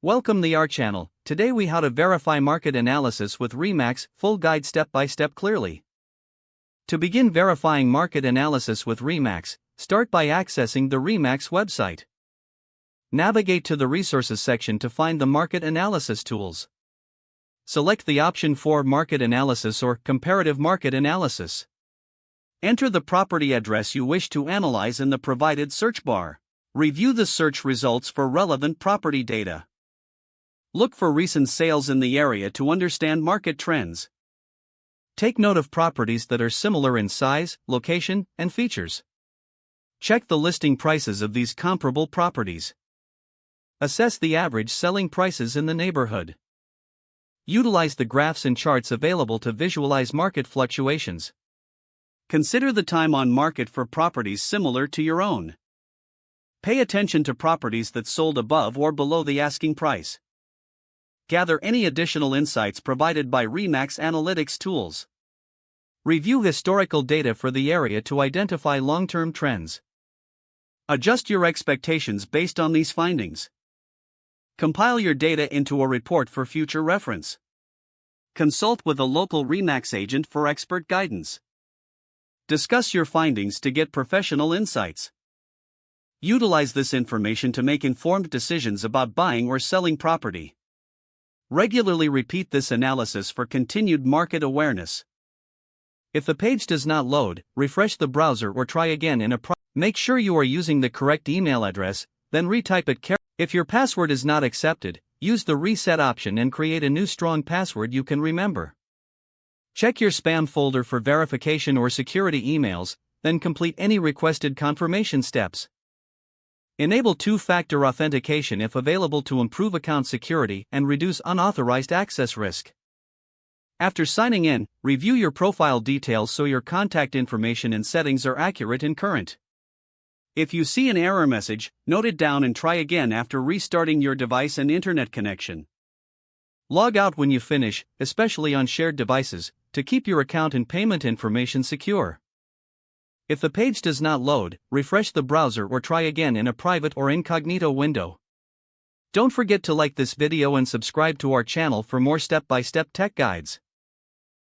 Welcome to our channel. Today we how to verify market analysis with Remax, full guide step by step clearly. To begin verifying market analysis with Remax, start by accessing the Remax website. Navigate to the resources section to find the market analysis tools. Select the option for market analysis or comparative market analysis. Enter the property address you wish to analyze in the provided search bar. Review the search results for relevant property data. Look for recent sales in the area to understand market trends. Take note of properties that are similar in size, location, and features. Check the listing prices of these comparable properties. Assess the average selling prices in the neighborhood. Utilize the graphs and charts available to visualize market fluctuations. Consider the time on market for properties similar to your own. Pay attention to properties that sold above or below the asking price. Gather any additional insights provided by Remax analytics tools. Review historical data for the area to identify long-term trends. Adjust your expectations based on these findings. Compile your data into a report for future reference. Consult with a local Remax agent for expert guidance. Discuss your findings to get professional insights. Utilize this information to make informed decisions about buying or selling property. Regularly repeat this analysis for continued market awareness. If the page does not load, refresh the browser or try again in a Make sure you are using the correct email address, then retype it carefully. If your password is not accepted, use the reset option and create a new strong password you can remember. Check your spam folder for verification or security emails, then complete any requested confirmation steps. Enable two-factor authentication if available to improve account security and reduce unauthorized access risk. After signing in, review your profile details so your contact information and settings are accurate and current. If you see an error message, note it down and try again after restarting your device and internet connection. Log out when you finish, especially on shared devices, to keep your account and payment information secure. If the page does not load, refresh the browser or try again in a private or incognito window. Don't forget to like this video and subscribe to our channel for more step-by-step tech guides.